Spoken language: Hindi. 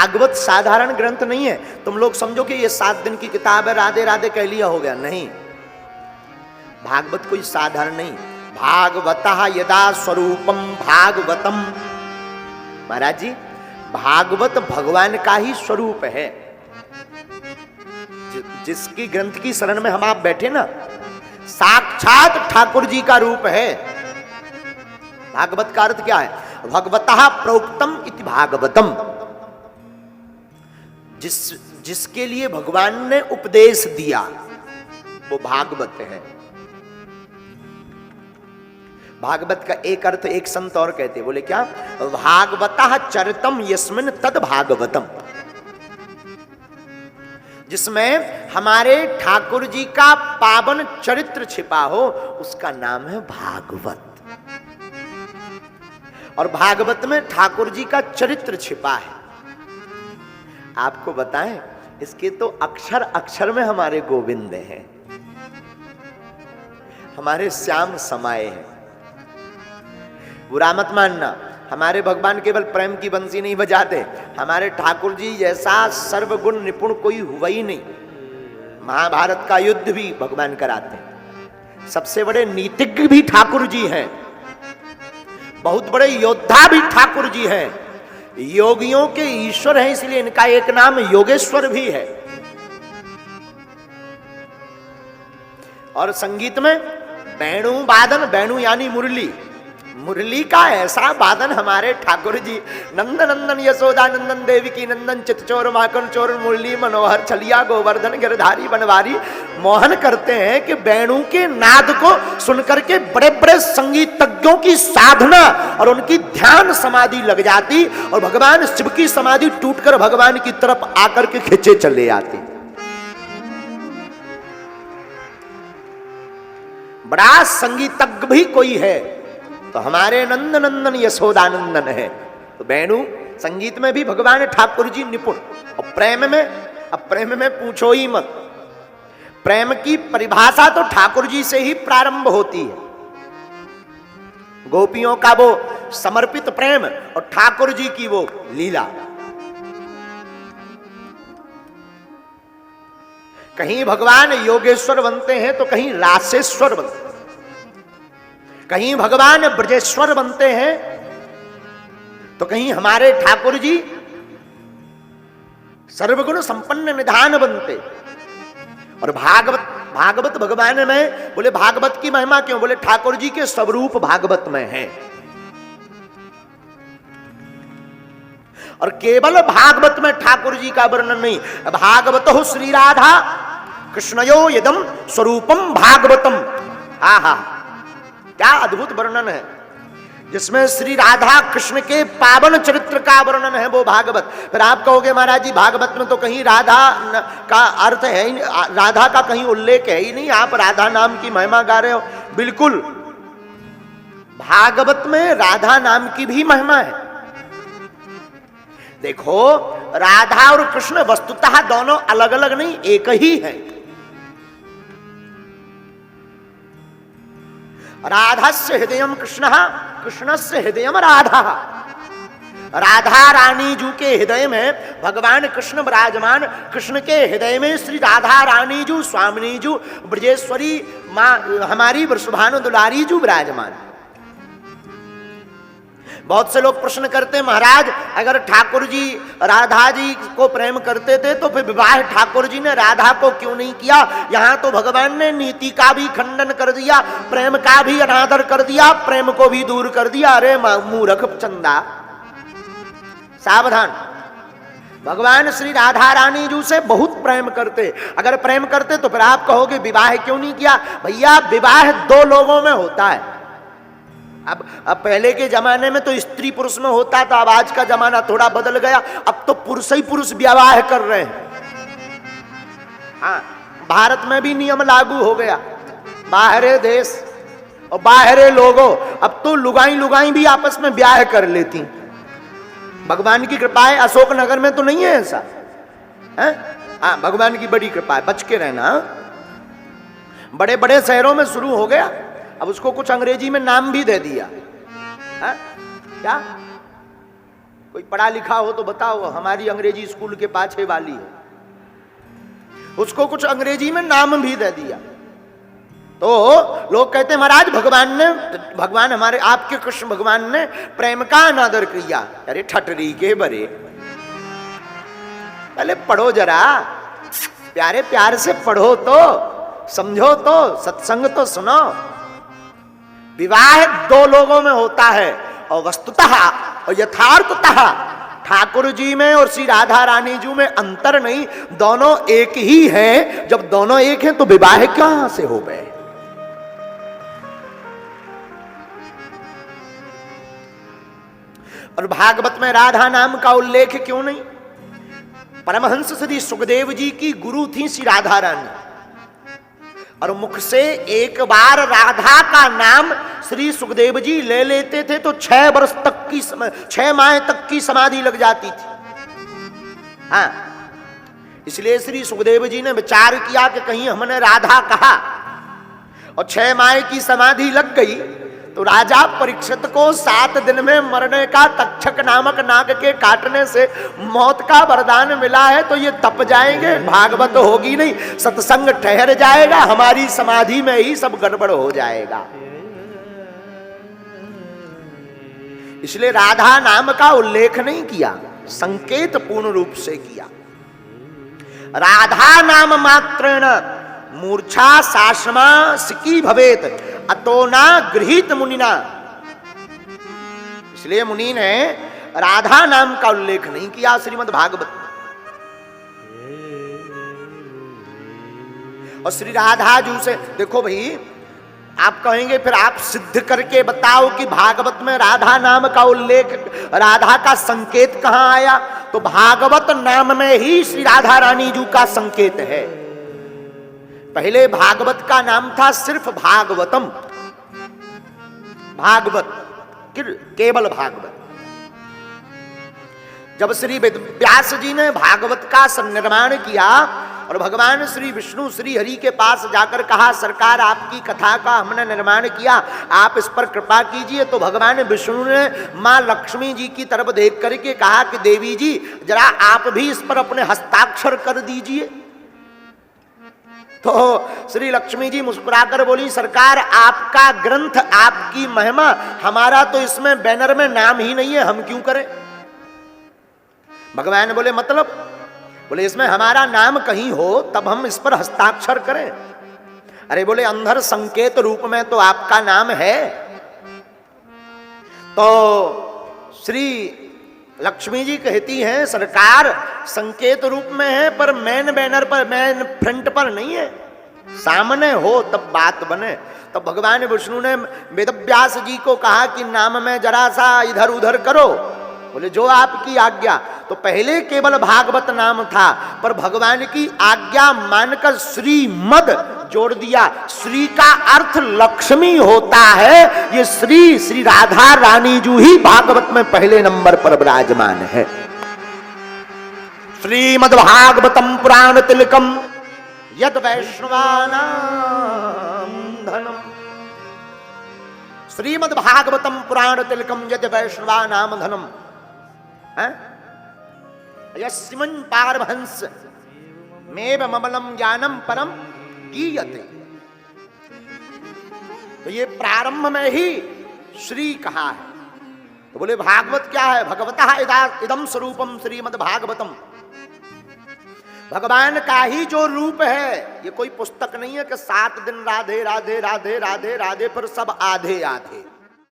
भागवत साधारण ग्रंथ नहीं है। तुम लोग समझो कि ये 7 दिन की किताब है, राधे राधे कह लिया हो गया, नहीं। भागवत कोई साधारण नहीं। भागवतः यदा स्वरूपम भागवतम, महाराज जी भागवत भगवान का ही स्वरूप है। जिसकी ग्रंथ की शरण में हम आप बैठे ना, साक्षात ठाकुर जी का रूप है। भागवत का अर्थ क्या है? भगवतः प्रोक्तम इति भागवतम, जिसके लिए भगवान ने उपदेश दिया वो भागवत है। भागवत का एक अर्थ एक संत और कहते, बोले क्या? भागवतः चरितम यस्मिन् तद भागवतम, जिसमें हमारे ठाकुर जी का पावन चरित्र छिपा हो, उसका नाम है भागवत। और भागवत में ठाकुर जी का चरित्र छिपा है। आपको बताएं, इसके तो अक्षर अक्षर में हमारे गोविंद हैं, हमारे श्याम समाये हैं। बुरा मत मानना, हमारे भगवान केवल प्रेम की बंसी नहीं बजाते, हमारे ठाकुर जी जैसा सर्वगुण निपुण कोई हुआ ही नहीं। महाभारत का युद्ध भी भगवान कराते हैं, सबसे बड़े नीतिज्ञ भी ठाकुर जी हैं, बहुत बड़े योद्धा भी ठाकुर जी हैं, योगियों के ईश्वर हैं, इसलिए इनका एक नाम योगेश्वर भी है। और संगीत में वेणु वादन, वेणु यानी मुरली, मुरली का ऐसा वादन हमारे ठाकुर जी, नंद नंदन यशोदा नंदन देवी की नंदन चितचोर माखन चोर मुरली मनोहर छलिया गोवर्धन गिरधारी बनवारी मोहन करते हैं कि वेणु के नाद को सुनकर के बड़े बड़े संगीतज्ञों की साधना और उनकी ध्यान समाधि लग जाती, और भगवान शिव की समाधि टूटकर भगवान की तरफ आकर के खींचे चले आते। बड़ा संगीतज्ञ भी कोई है तो हमारे नंद नंदन यशोदानंदन है। तो वेणु संगीत में भी भगवान ठाकुर जी निपुण। और प्रेम में, अब प्रेम में पूछो ही मत, प्रेम की परिभाषा तो ठाकुर जी से ही प्रारंभ होती है। गोपियों का वो समर्पित प्रेम और ठाकुर जी की वो लीला। कहीं भगवान योगेश्वर बनते हैं तो कहीं रासेश्वर बनते हैं, कहीं भगवान ब्रजेश्वर बनते हैं तो कहीं हमारे ठाकुर जी सर्वगुण संपन्न निधान बनते। और भागवत भगवान में, बोले भागवत की महिमा क्यों? बोले ठाकुर जी के स्वरूप भागवत में है। और केवल भागवत में ठाकुर जी का वर्णन नहीं, भागवतो श्री राधा कृष्णयो यदम स्वरूपम भागवतम। आहा, क्या अद्भुत वर्णन है, जिसमें श्री राधा कृष्ण के पावन चरित्र का वर्णन है वो भागवत। फिर आप कहोगे महाराज जी भागवत में तो कहीं राधा का अर्थ है ही, राधा का कहीं उल्लेख है ही नहीं, आप राधा नाम की महिमा गा रहे हो। बिल्कुल, भागवत में राधा नाम की भी महिमा है। देखो, राधा और कृष्ण वस्तुतः दोनों अलग अलग नहीं, एक ही है। राधस्य हृदयम कृष्ण, कृष्णस्य हृदयम राधा। राधा रानी जू के हृदय में भगवान कृष्ण विराजमान, कृष्ण के हृदय में श्री राधा रानी जू स्वामिनी जू ब्रजेश्वरी मां हमारी वृषभानु दुलारी जू विराजमान। बहुत से लोग प्रश्न करते हैं, महाराज अगर ठाकुर जी राधा जी को प्रेम करते थे तो फिर विवाह ठाकुर जी ने राधा को क्यों नहीं किया? यहां तो भगवान ने नीति का भी खंडन कर दिया, प्रेम का भी अनादर कर दिया, प्रेम को भी दूर कर दिया। अरे मूर्ख चंदा, सावधान। भगवान श्री राधा रानी जू से बहुत प्रेम करते, अगर प्रेम करते तो फिर आप कहोगे विवाह क्यों नहीं किया? भैया विवाह दो लोगों में होता है। अब पहले के जमाने में तो स्त्री पुरुष में होता था, अब आज का जमाना थोड़ा बदल गया, अब तो पुरुष ही पुरुष विवाह कर रहे हैं। हाँ, भारत में भी नियम लागू हो गया, बाहरे देश और बाहरे लोगों, अब तो लुगाई लुगाई भी आपस में ब्याह कर लेती। भगवान की कृपा है, अशोक नगर में तो नहीं है ऐसा है? हाँ, भगवान की बड़ी कृपा है, बच के रहना। बड़े बड़े शहरों में शुरू हो गया, अब उसको कुछ अंग्रेजी में नाम भी दे दिया है? क्या कोई पढ़ा लिखा हो तो बताओ, हमारी अंग्रेजी स्कूल के पाछे वाली है, उसको कुछ अंग्रेजी में नाम भी दे दिया। तो लोग कहते हैं महाराज भगवान हमारे आपके कृष्ण भगवान ने प्रेम का अनादर किया। अरे ठटरी के बरे, पहले पढ़ो जरा, प्यारे प्यार से पढ़ो तो समझो तो, सत्संग तो सुनो। विवाह दो लोगों में होता है और वस्तुतः और यथार्थतः ठाकुर जी में और श्री राधा रानी जी में अंतर नहीं, दोनों एक ही हैं। जब दोनों एक हैं तो विवाह कहां से हो गए? और भागवत में राधा नाम का उल्लेख क्यों नहीं? परमहंस श्री सुखदेव जी की गुरु थी श्री राधा रानी, और मुख से एक बार राधा का नाम श्री सुखदेव जी ले लेते थे तो 6 वर्ष तक की 6 माह तक की समाधि लग जाती थी। हाँ, इसलिए श्री सुखदेव जी ने विचार किया कि कहीं हमने राधा कहा और 6 माह की समाधि लग गई तो राजा परीक्षित को 7 दिन में मरने का तक्षक नामक नाग के काटने से मौत का वरदान मिला है, तो ये तप जाएंगे, भागवत होगी नहीं, सत्संग ठहर जाएगा, हमारी समाधि में ही सब गड़बड़ हो जाएगा। इसलिए राधा नाम का उल्लेख नहीं किया, संकेत पूर्ण रूप से किया। राधा नाम मात्रेण मूर्छा साश्रमा सिकी भवेत अतो ना गृहीत मुनिना। इसलिए मुनि ने राधा नाम का उल्लेख नहीं किया श्रीमद् भागवत। और श्री राधा जी से देखो भाई, आप कहेंगे फिर आप सिद्ध करके बताओ कि भागवत में राधा नाम का उल्लेख, राधा का संकेत कहां आया? तो भागवत नाम में ही श्री राधा रानी जी का संकेत है। पहले भागवत का नाम था सिर्फ भागवतम, भागवत केवल भागवत। जब श्री व्यास जी ने भागवत का निर्माण किया और भगवान श्री विष्णु श्री हरि के पास जाकर कहा, सरकार आपकी कथा का हमने निर्माण किया, आप इस पर कृपा कीजिए, तो भगवान विष्णु ने मां लक्ष्मी जी की तरफ देख करके कहा कि देवी जी जरा आप भी इस पर अपने हस्ताक्षर कर दीजिए। तो श्री लक्ष्मी जी मुस्कुराकर बोली, सरकार आपका ग्रंथ, आपकी महिमा, हमारा तो इसमें बैनर में नाम ही नहीं है, हम क्यों करें? भगवान बोले मतलब? बोले इसमें हमारा नाम कहीं हो तब हम इस पर हस्ताक्षर करें। अरे बोले अंदर संकेत रूप में तो आपका नाम है। तो श्री लक्ष्मी जी कहती हैं, सरकार संकेत रूप में है पर मेन बैनर पर, मेन फ्रंट पर नहीं है, सामने हो तब बात बने। तब भगवान विष्णु ने वेदव्यास जी को कहा कि नाम में जरा सा इधर उधर करो। बोले जो आपकी आज्ञा। तो पहले केवल भागवत नाम था, पर भगवान की आज्ञा मानकर श्रीमद जोड़ दिया। श्री का अर्थ लक्ष्मी होता है, ये श्री राधा रानी जी ही भागवत में पहले नंबर पर विराजमान है। श्रीमद् भागवतम पुराण तिलकम यद वैष्णवानां धनम। श्रीमद् भागवतम पुराण तिलकम यद वैष्णवानां धनम। यस्मिन् पारमहंस मेव ममलम ज्ञानम परम गीयते। तो ये प्रारंभ में ही श्री कहा है। तो बोले भागवत क्या है? भगवतः इदम स्वरूपम श्रीमद् भागवतम। भगवान का ही जो रूप है, ये कोई पुस्तक नहीं है कि 7 दिन राधे राधे राधे राधे राधे पर सब आधे आधे।